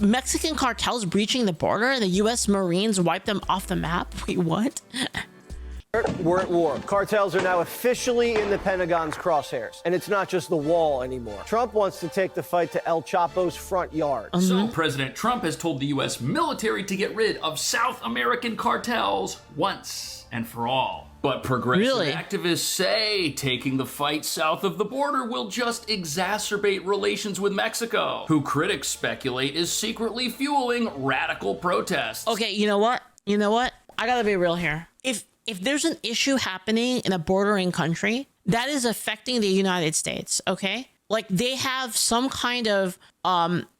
Mexican cartels breaching the border, the U.S. Marines wiped them off the map? Wait, what? We're at war. Cartels are now officially in the Pentagon's crosshairs. And it's not just the wall anymore. Trump wants to take the fight to El Chapo's front yard. So President Trump has told the U.S. military to get rid of South American cartels once and for all. But progressive activists say taking the fight south of the border will just exacerbate relations with Mexico, who critics speculate is secretly fueling radical protests. Okay, you know what? I gotta be real here. If there's an issue happening in a bordering country that is affecting the United States, okay? Like they have some kind of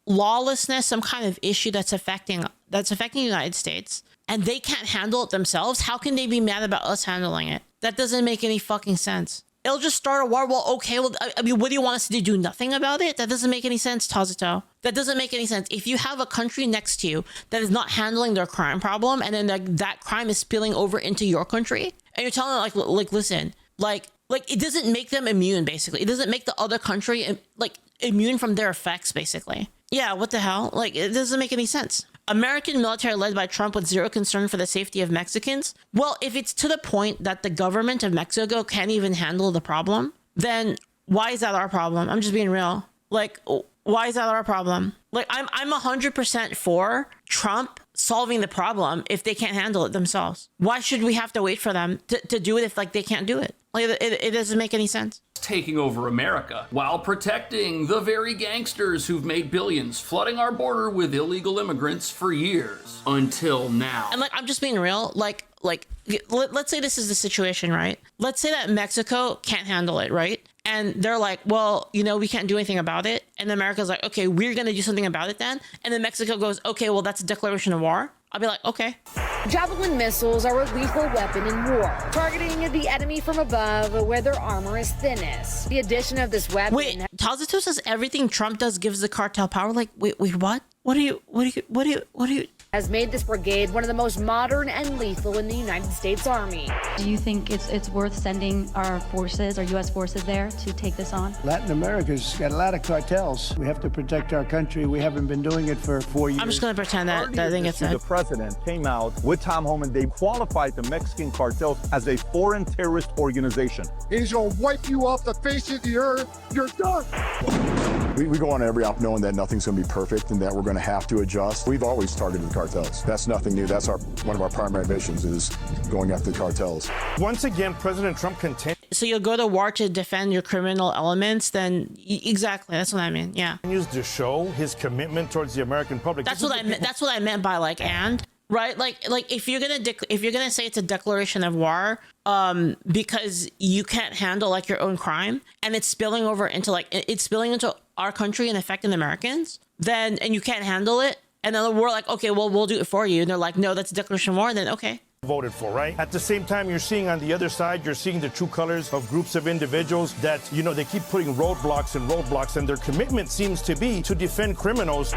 lawlessness, some kind of issue that's affecting the United States, and they can't handle it themselves, how can they be mad about us handling it? That doesn't make any fucking sense. It'll just start a war. Well, okay, well, I mean, what do you want us to do nothing about it? That doesn't make any sense, Tazuto. That doesn't make any sense. If you have a country next to you that is not handling their crime problem, and then that crime is spilling over into your country, and you're telling them, like, listen, like it doesn't make them immune, basically. It doesn't make the other country, like, immune from their effects, basically. Yeah, what the hell? Like, it doesn't make any sense. American military led by Trump with zero concern for the safety of Mexicans? Well, if it's to the point that the government of Mexico can't even handle the problem, then why is that our problem? I'm just being real. Like, why is that our problem? Like, I'm 100% for Trump solving the problem if they can't handle it themselves. Why should we have to wait for them to do it if, like, they can't do it? Like, it doesn't make any sense. Taking over America while protecting the very gangsters who've made billions flooding our border with illegal immigrants for years until now. And like, I'm just being real. Like let's say this is the situation, right? Let's say that Mexico can't handle it, right? And they're like, well, we can't do anything about it. And America's like, okay, we're going to do something about it then. And then Mexico goes, okay, well, that's a declaration of war. I'll be like, okay. Javelin missiles are a lethal weapon in war, targeting the enemy from above where their armor is thinnest. The addition of this weapon... Wait, Tazuto says everything Trump does gives the cartel power? Like, wait, what? What do you... has made this brigade one of the most modern and lethal in the United States Army. Do you think it's worth sending our forces, our U.S. forces there to take this on? Latin America's got a lot of cartels. We have to protect our country. We haven't been doing it for 4 years. I'm just going to pretend that I think it's The president came out with Tom Homan. They qualified the Mexican cartels as a foreign terrorist organization. He's going to wipe you off the face of the earth. You're done. We go on every op knowing that nothing's going to be perfect and that we're going to have to adjust. We've always targeted cartels. That's nothing new. That's one of our primary missions is going after the cartels. Once again, President Trump continues. So you'll go to war to defend your criminal elements, then exactly, that's what I mean. Yeah. Continues to show his commitment towards the American public. That's what I meant. That's what I meant by like right. Like if you're gonna say it's a declaration of war, because you can't handle like your own crime and it's spilling over into our country and affecting Americans, then and you can't handle it, and then we're like, okay, well, we'll do it for you, and they're like, no, that's a declaration of war, and then okay. Voted for, right? At the same time, you're seeing on the other side, you're seeing the true colors of groups of individuals that, they keep putting roadblocks, and their commitment seems to be to defend criminals.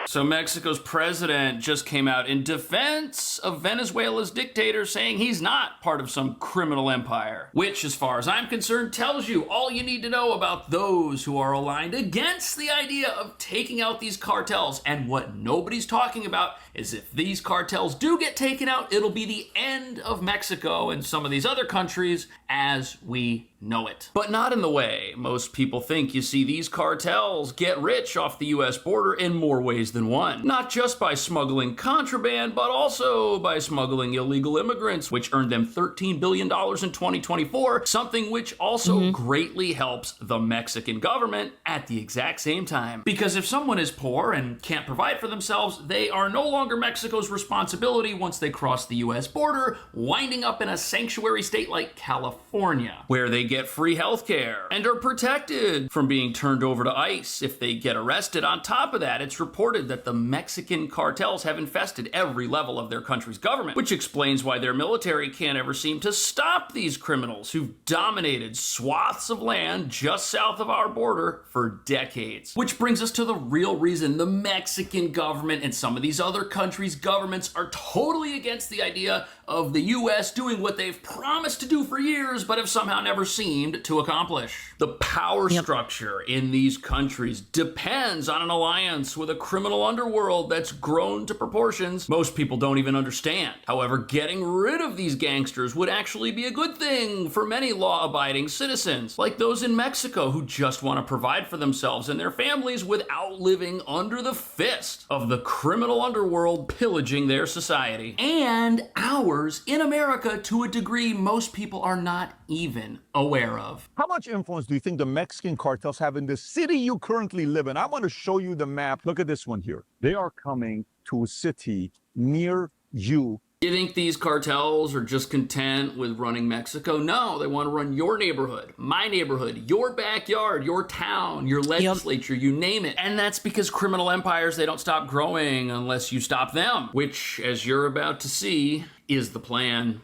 So Mexico's president just came out in defense of Venezuela's dictator, saying he's not part of some criminal empire, which, as far as I'm concerned, tells you all you need to know about those who are aligned against the idea of taking out these cartels. And what nobody's talking about is if these cartels do get taken out, it'll be the end of Mexico and some of these other countries as we know it. But not in the way most people think. You see, these cartels get rich off the US border in more ways than one. Not just by smuggling contraband, but also by smuggling illegal immigrants, which earned them $13 billion in 2024, something which also greatly helps the Mexican government at the exact same time. Because if someone is poor and can't provide for themselves, they are no longer Mexico's responsibility once they cross the US border, winding up in a sanctuary state like California, where they get free healthcare and are protected from being turned over to ICE if they get arrested. On top of that, it's reported that the Mexican cartels have infested every level of their country's government, which explains why their military can't ever seem to stop these criminals who've dominated swaths of land just south of our border for decades. Which brings us to the real reason the Mexican government and some of these other countries' governments are totally against the idea of the U.S. doing what they've promised to do for years, but have somehow never seemed to accomplish. The power structure in these countries depends on an alliance with a criminal underworld that's grown to proportions most people don't even understand. However, getting rid of these gangsters would actually be a good thing for many law-abiding citizens, like those in Mexico who just want to provide for themselves and their families without living under the fist of the criminal underworld pillaging their society. And ours in America to a degree most people are not even aware of. How much influence do you think the Mexican cartels have in the city you currently live in? I want to show you the map. Look at this one here. They are coming to a city near you. You think these cartels are just content with running Mexico? No, they want to run your neighborhood, my neighborhood, your backyard, your town, your legislature, you name it. And that's because criminal empires, they don't stop growing unless you stop them, which, as you're about to see, is the plan.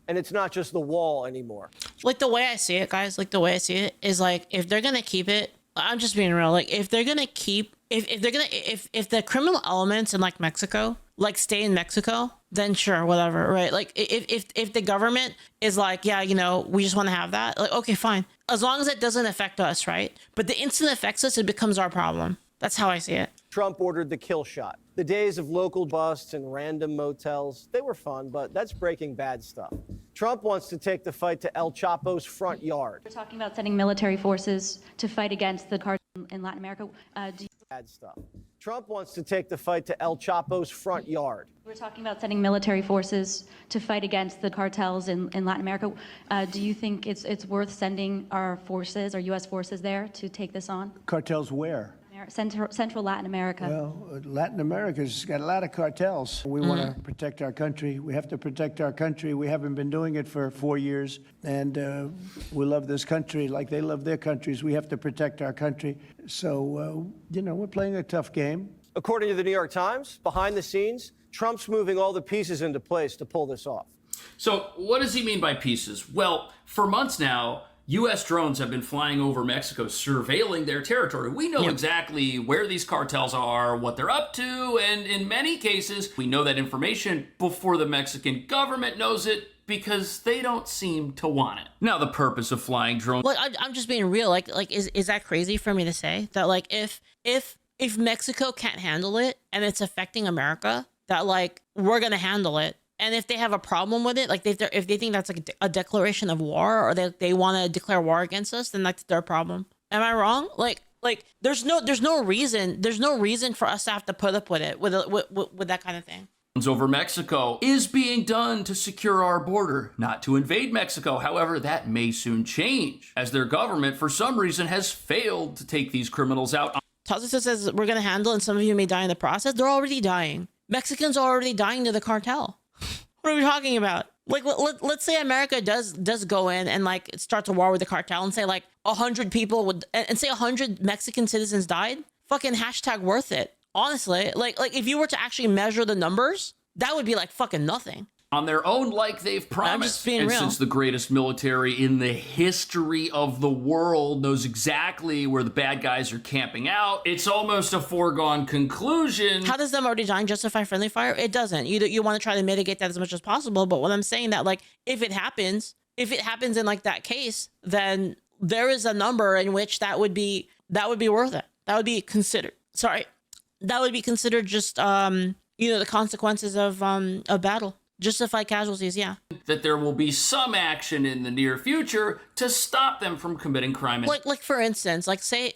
And it's not just the wall anymore. Like, the way I see it, guys, like, the way I see it is, like, if they're gonna keep it, I'm just being real, like, if they're gonna keep, if the criminal elements in, like, Mexico, like, stay in Mexico, then sure, whatever, right? Like, if the government is like, yeah, you know, we just want to have that, like, okay, fine, as long as it doesn't affect us, right? But the instant it affects us, it becomes our problem. That's how I see it. Trump ordered the kill shot. The days of local busts and random motels, they were fun, but that's Breaking Bad stuff. Trump wants to take the fight to El Chapo's front yard. We're talking about sending military forces to fight against the cartel in Latin America. Bad stuff. Trump wants to take the fight to El Chapo's front yard. We're talking about sending military forces to fight against the cartels in Latin America. Do you think it's worth sending our forces, our U.S. forces there to take this on? Cartels where? Central Latin America. Well, Latin America's got a lot of cartels. We want to protect our country. We have to protect our country. We haven't been doing it for 4 years, and we love this country like they love their countries. We have to protect our country. So, you know, we're playing a tough game. According to the New York Times, behind the scenes, Trump's moving all the pieces into place to pull this off. So what does he mean by pieces? Well, for months now, U.S. drones have been flying over Mexico, surveilling their territory. We know exactly where these cartels are, what they're up to, and in many cases, we know that information before the Mexican government knows it because they don't seem to want it. Now, the purpose of flying drones... Like, I'm just being real. Like, is that crazy for me to say? That, like, if Mexico can't handle it and it's affecting America, that, like, we're going to handle it. And if they have a problem with it, like if they think that's like a declaration of war, or they want to declare war against us, then that's their problem. Am I wrong? Like there's no reason for us to have to put up with it with that kind of thing. Over Mexico is being done to secure our border, not to invade Mexico. However, that may soon change as their government, for some reason, has failed to take these criminals out. Tacitus says we're going to handle, and some of you may die in the process. They're already dying. Mexicans are already dying to the cartel. What are we talking about? Like, let's say America does go in and like starts a war with the cartel, and say like 100 people would, and say 100 Mexican citizens died. Fucking hashtag worth it. Honestly, like if you were to actually measure the numbers, that would be like fucking nothing. On their own, like they've promised. I'm just being and real. Since the greatest military in the history of the world knows exactly where the bad guys are camping out, it's almost a foregone conclusion. How does them already dying justify friendly fire? It doesn't. You want to try to mitigate that as much as possible. But when I'm saying that, like, if it happens in like that case, then there is a number in which that would be worth it. That would be considered. That would be considered just the consequences of battle. Justified casualties, yeah. That there will be some action in the near future to stop them from committing crime. Like for instance, let's say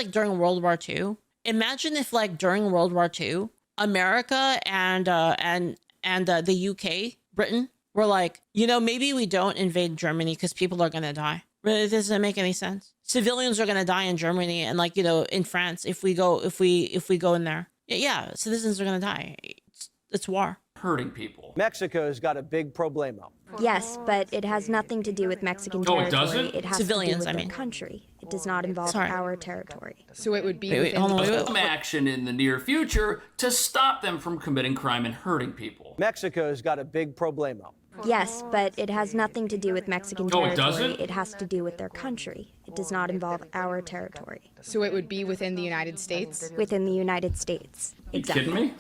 during World War II. Imagine if like during World War II, America and the UK, Britain, were like, maybe we don't invade Germany because people are gonna die. It doesn't make any sense. Civilians are gonna die in Germany, and in France if we go in there. Yeah, citizens are gonna die. It's war. Hurting people. Mexico's got a big problemo. Yes, but it has nothing to do with Mexican territory. It doesn't? It has Civilians, to do with their country. It does not involve our territory. So it would be Some action in the near future to stop them from committing crime and hurting people. Mexico's got a big problemo. Yes, but it has nothing to do with Mexican territory. It doesn't? It has to do with their country. It does not involve our territory. So it would be within the United States? Within the United States. You kidding me?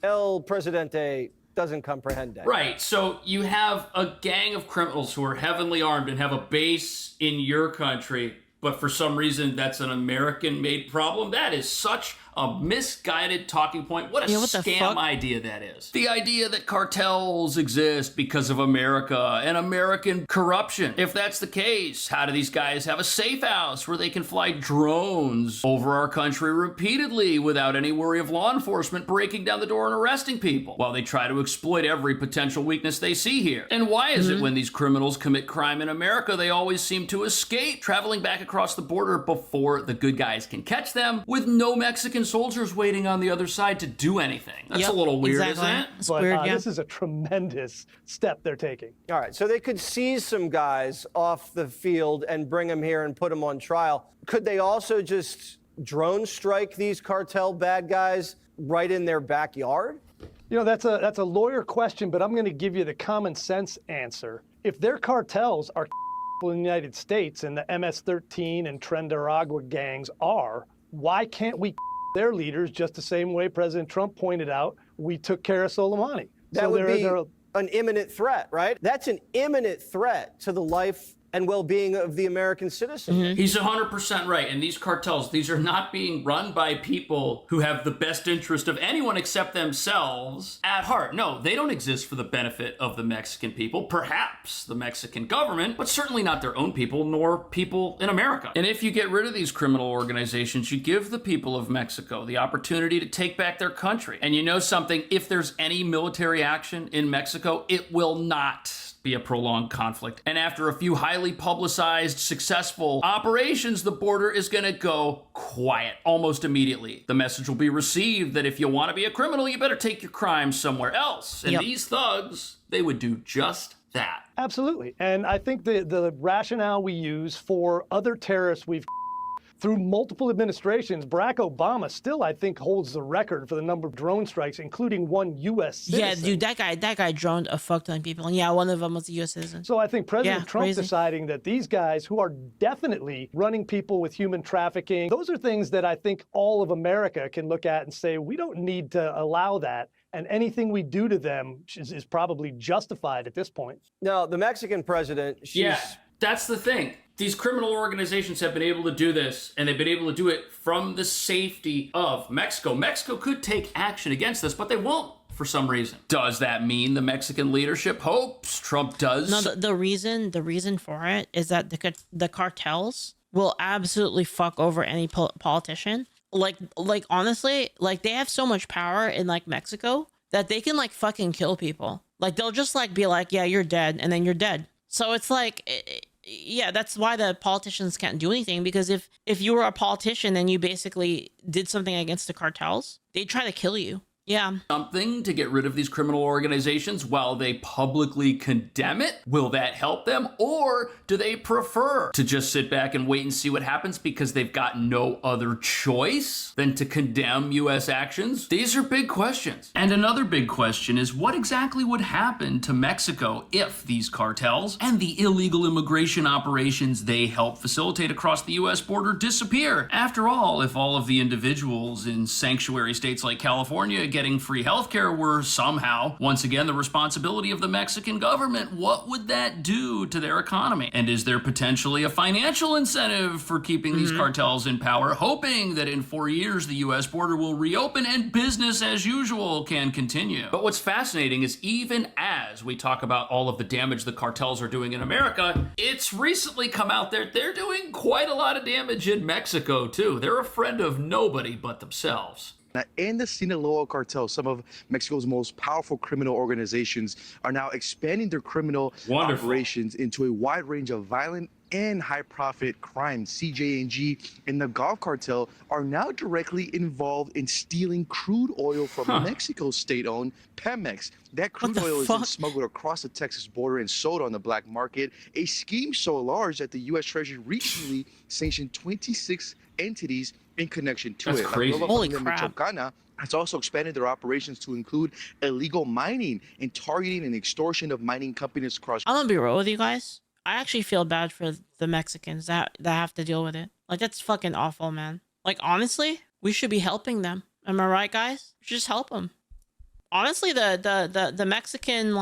El Presidente, doesn't comprehend that. Right. So you have a gang of criminals who are heavily armed and have a base in your country, but for some reason that's an American-made problem. That is such a misguided talking point. What a scam idea that is. The idea that cartels exist because of America and American corruption. If that's the case, how do these guys have a safe house where they can fly drones over our country repeatedly without any worry of law enforcement breaking down the door and arresting people while they try to exploit every potential weakness they see here? And why is it when these criminals commit crime in America, they always seem to escape, traveling back across the border before the good guys can catch them, with no Mexican soldiers waiting on the other side to do anything? That's a little weird, isn't it? It's weird, this is a tremendous step they're taking. All right, so they could seize some guys off the field and bring them here and put them on trial. Could they also just drone strike these cartel bad guys right in their backyard? You know, that's a lawyer question, but I'm going to give you the common sense answer. If their cartels are in the United States and the MS-13 and Trendaragua gangs are, why can't we their leaders just the same way President Trump pointed out we took care of Soleimani? That would be an imminent threat, right? That's an imminent threat to the life and well-being of the American citizen. He's 100% right. And these cartels, these are not being run by people who have the best interest of anyone except themselves at heart. No, they don't exist for the benefit of the Mexican people, perhaps the Mexican government, but certainly not their own people, nor people in America. And if you get rid of these criminal organizations, you give the people of Mexico the opportunity to take back their country. And you know something, if there's any military action in Mexico, it will not be a prolonged conflict. And after a few highly publicized, successful operations, the border is going to go quiet almost immediately. The message will be received that if you want to be a criminal, you better take your crimes somewhere else. And these thugs, they would do just that. Absolutely. And I think the rationale we use for other terrorists we've through multiple administrations, Barack Obama still, I think, holds the record for the number of drone strikes, including one U.S. citizen. Yeah, dude, that guy droned a fuck ton of people. And yeah, one of them was a U.S. citizen. So I think President Trump deciding that these guys, who are definitely running people with human trafficking, those are things that I think all of America can look at and say, we don't need to allow that. And anything we do to them is probably justified at this point. No, the Mexican president, that's the thing. These criminal organizations have been able to do this, and they've been able to do it from the safety of Mexico. Mexico could take action against this, but they won't for some reason. Does that mean the Mexican leadership hopes Trump does? No, the reason for it is that the cartels will absolutely fuck over any politician. Like honestly, like they have so much power in like Mexico that they can like fucking kill people. Like they'll just like be like, yeah, you're dead, and then you're dead. So it's like, yeah, that's why the politicians can't do anything, because if you were a politician and you basically did something against the cartels, they'd try to kill you. Yeah. Something to get rid of these criminal organizations while they publicly condemn it? Will that help them? Or do they prefer to just sit back and wait and see what happens because they've got no other choice than to condemn U.S. actions? These are big questions. And another big question is what exactly would happen to Mexico if these cartels and the illegal immigration operations they help facilitate across the U.S. border disappear? After all, if all of the individuals in sanctuary states like California getting free healthcare were somehow, once again, the responsibility of the Mexican government, what would that do to their economy? And is there potentially a financial incentive for keeping these cartels in power, hoping that in 4 years the U.S. border will reopen and business as usual can continue? But what's fascinating is even as we talk about all of the damage the cartels are doing in America, it's recently come out that they're doing quite a lot of damage in Mexico too. They're a friend of nobody but themselves. Now, in the Sinaloa cartel, some of Mexico's most powerful criminal organizations are now expanding their criminal operations into a wide range of violent and high-profit crimes. CJ&G and the Gulf Cartel are now directly involved in stealing crude oil from Mexico's state-owned Pemex. That crude oil is then smuggled across the Texas border and sold on the black market, a scheme so large that the U.S. Treasury recently sanctioned 26 entities in connection to it. Crazy. Holy crap. Has also expanded their operations to include illegal mining and targeting and extortion of mining companies across. I'm gonna be real with you guys. I actually feel bad for the Mexicans that have to deal with it. Like, that's fucking awful, man. Like, honestly, we should be helping them. Am I right, guys? We should just help them. honestly, the Mexican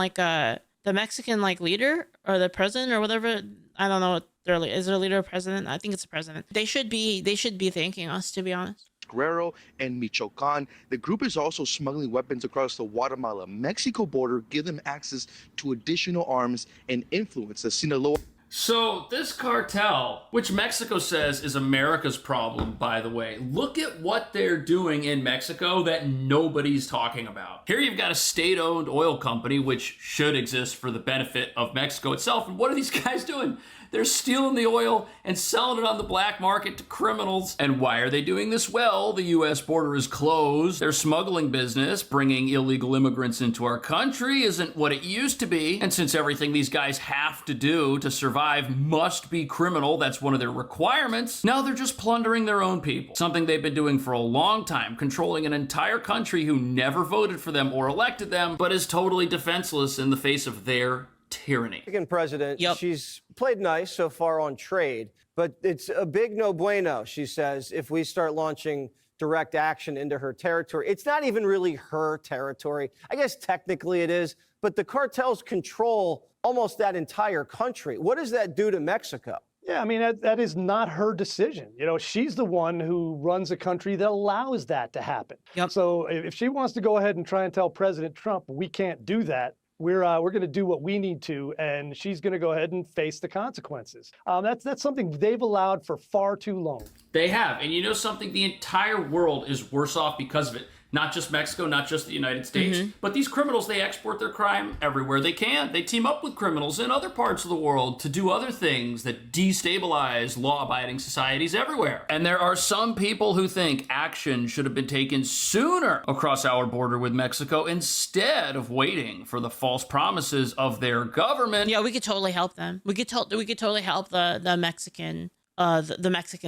leader or the president or whatever, I don't know what is there a leader or president? I think it's the president. They should be thanking us, to be honest. Guerrero and Michoacan. The group is also smuggling weapons across the Guatemala-Mexico border, give them access to additional arms and influence. The Sinaloa. So this cartel, which Mexico says is America's problem, by the way, look at what they're doing in Mexico that nobody's talking about. Here you've got a state-owned oil company, which should exist for the benefit of Mexico itself. And what are these guys doing? They're stealing the oil and selling it on the black market to criminals. And why are they doing this? Well, the U.S. border is closed. Their smuggling business, bringing illegal immigrants into our country, isn't what it used to be. And since everything these guys have to do to survive must be criminal, that's one of their requirements, now they're just plundering their own people. Something they've been doing for a long time, controlling an entire country who never voted for them or elected them, but is totally defenseless in the face of their tyranny. Mexican president, she's played nice so far on trade, but it's a big no bueno, she says, if we start launching direct action into her territory. It's not even really her territory. I guess technically it is, but the cartels control almost that entire country. What does that do to Mexico? Yeah, I mean, that is not her decision. You know, she's the one who runs a country that allows that to happen. So if she wants to go ahead and try and tell President Trump, we can't do that, we're going to do what we need to, and she's going to go ahead and face the consequences. That's something they've allowed for far too long. They have. And you know something? The entire world is worse off because of it. Not just Mexico, not just the United States, but these criminals, they export their crime everywhere they can. They team up with criminals in other parts of the world to do other things that destabilize law-abiding societies everywhere. And there are some people who think action should have been taken sooner across our border with Mexico instead of waiting for the false promises of their government. Yeah, we could totally help them. We could totally help the Mexican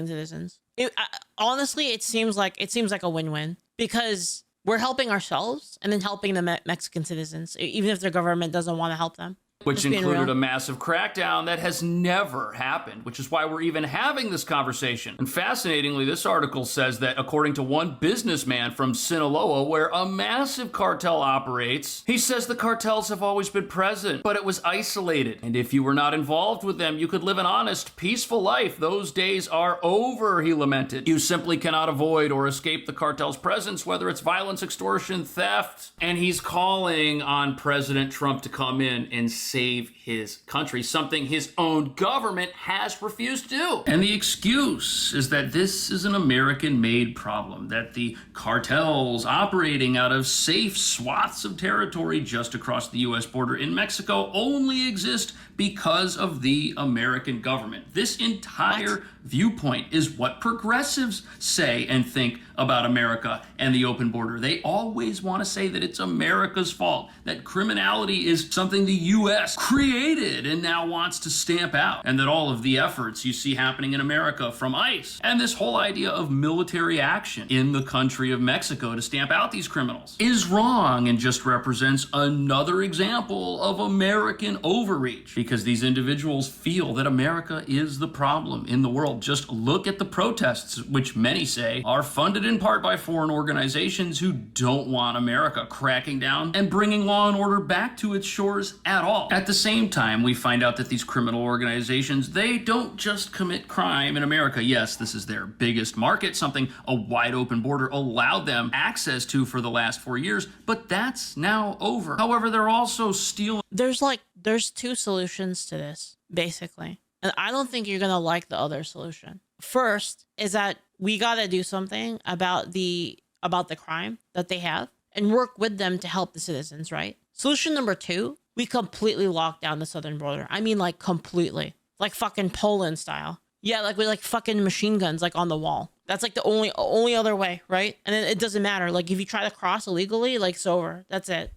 citizens. Honestly, it seems like a win-win, because we're helping ourselves and then helping the Mexican citizens, even if their government doesn't want to help them. Which included a massive crackdown that has never happened, which is why we're even having this conversation. And fascinatingly, this article says that according to one businessman from Sinaloa, where a massive cartel operates, he says the cartels have always been present, but it was isolated. And if you were not involved with them, you could live an honest, peaceful life. Those days are over, he lamented. You simply cannot avoid or escape the cartel's presence, whether it's violence, extortion, theft. And he's calling on President Trump to come in and save his country, something his own government has refused to do. And the excuse is that this is an American-made problem, that the cartels operating out of safe swaths of territory just across the U.S. border in Mexico only exist because of the American government. This entire viewpoint is what progressives say and think about America and the open border. They always want to say that it's America's fault, that criminality is something the U.S. created and now wants to stamp out, and that all of the efforts you see happening in America from ICE and this whole idea of military action in the country of Mexico to stamp out these criminals is wrong and just represents another example of American overreach, because these individuals feel that America is the problem in the world. Just look at the protests, which many say are funded in part by foreign organizations who don't want America cracking down and bringing law and order back to its shores at all. At the same time, we find out that these criminal organizations, they don't just commit crime in America. Yes, this is their biggest market, something a wide open border allowed them access to for the last 4 years, but that's now over. However, they're also stealing. There's two solutions to this, basically. And I don't think you're going to like the other solution. First is that we got to do something about the crime that they have and work with them to help the citizens, right? Solution number two, we completely lock down the southern border. I mean, like completely, like fucking Poland style. Yeah, like with like fucking machine guns like on the wall. That's like the only other way, right? And then it doesn't matter. Like if you try to cross illegally, like it's over. That's it.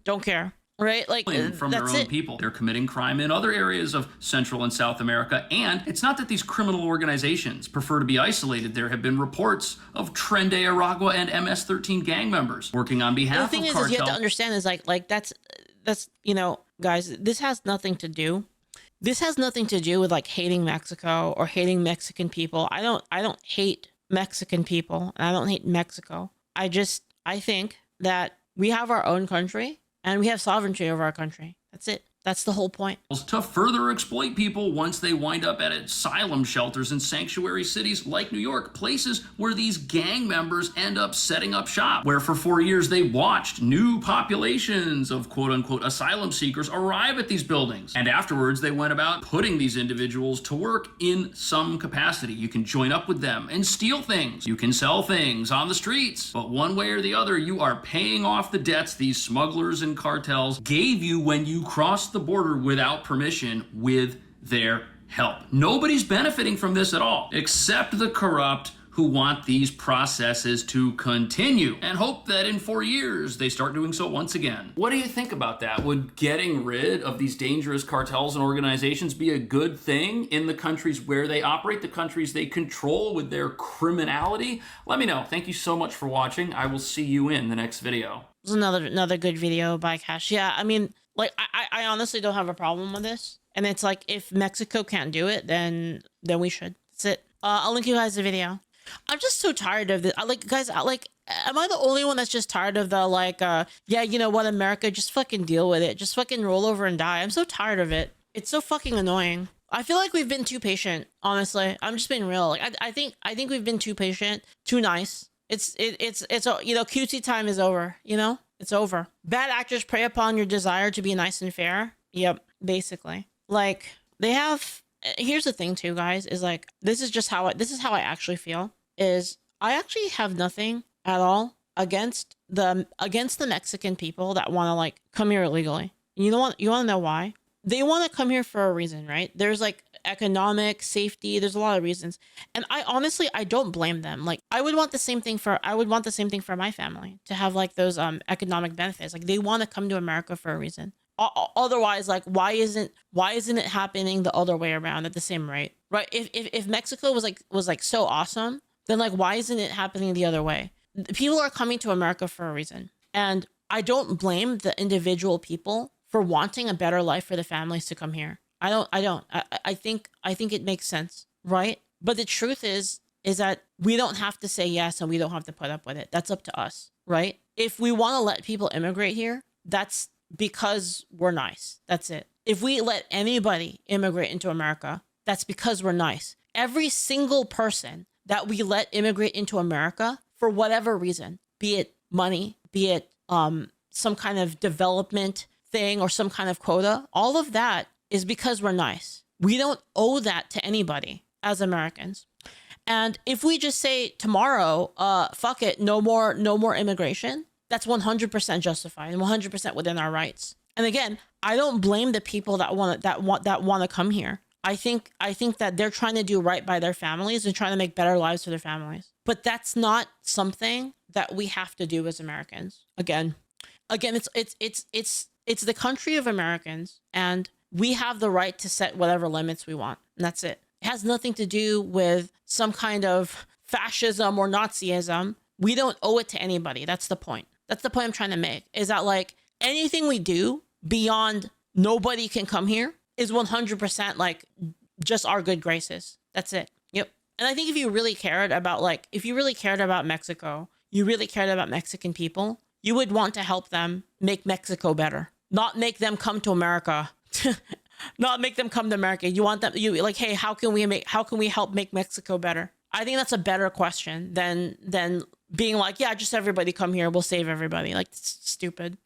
Don't care. Right? Like from their own people. They're committing crime in other areas of Central and South America. And it's not that these criminal organizations prefer to be isolated. There have been reports of Tren de Aragua and MS-13 gang members working on behalf of cartel. The thing is you have to understand is like that's you know, guys, this has nothing to do with like hating Mexico or hating Mexican people. I don't hate Mexican people and I don't hate Mexico. I think that We have our own country and we have sovereignty over our country. That's it. That's the whole point. To further exploit people once they wind up at asylum shelters in sanctuary cities like New York, places where these gang members end up setting up shop, where for 4 years they watched new populations of quote-unquote asylum seekers arrive at these buildings. And afterwards, they went about putting these individuals to work in some capacity. You can join up with them and steal things. You can sell things on the streets. But one way or the other, you are paying off the debts these smugglers and cartels gave you when you crossed the border without permission with their help. Nobody's benefiting from this at all, except the corrupt who want these processes to continue and hope that in 4 years they start doing so once again. What do you think about that? Would getting rid of these dangerous cartels and organizations be a good thing in the countries where they operate, the countries they control with their criminality? Let me know. Thank you so much for watching. I will see you in the next video. It was another good video by Cash. Yeah, I mean, like, I honestly don't have a problem with this. And it's like, if Mexico can't do it, then we should. That's it. I'll link you guys the video. I'm just so tired of this. Guys, am I the only one that's just tired of the, yeah, you know what, America, just fucking deal with it. Just fucking roll over and die. I'm so tired of it. It's so fucking annoying. I feel like we've been too patient, honestly. I'm just being real. Like, I think we've been too patient, too nice. It's you know, cutesy time is over, you know? It's over. Bad actors prey upon your desire to be nice and fair. Yep, basically. Like, they have... Here's the thing, too, guys, is like, this is how I actually feel, is I actually have nothing at all against the Mexican people that want to, like, come here illegally. You want to know why? They want to come here for a reason, right? There's, like, economic, safety, there's a lot of reasons. And I don't blame them. Like, I would want the same thing for my family, to have, like, those economic benefits. Like, they want to come to America for a reason. Otherwise, like, why isn't it happening the other way around at the same rate, right? If Mexico was like so awesome, then, like, why isn't it happening the other way? People are coming to America for a reason, and I don't blame the individual people for wanting a better life for the families to come here. I don't. I think it makes sense, right? But the truth is that we don't have to say yes, and we don't have to put up with it. That's up to us, right? If we want to let people immigrate here, that's because we're nice. That's it. If we let anybody immigrate into America, that's because we're nice. Every single person that we let immigrate into America, for whatever reason, be it money, be it some kind of development thing or some kind of quota, all of that is because we're nice. We don't owe that to anybody as Americans. And if we just say tomorrow, fuck it, no more immigration, that's 100% justified and 100% within our rights. And again, I don't blame the people that want to come here. I think that they're trying to do right by their families and trying to make better lives for their families. But that's not something that we have to do as Americans. Again, it's the country of Americans, and we have the right to set whatever limits we want. And that's it. It has nothing to do with some kind of fascism or Nazism. We don't owe it to anybody. That's the point. That's the point I'm trying to make, is that, like, anything we do beyond nobody can come here is 100% like just our good graces. That's it. Yep. And I think if you really cared about Mexico, you really cared about Mexican people, you would want to help them make Mexico better, not make them come to America. Not make them come to America. You want them, hey, how can we help make Mexico better? I think that's a better question than being like, yeah, just everybody come here, we'll save everybody. Like, it's stupid.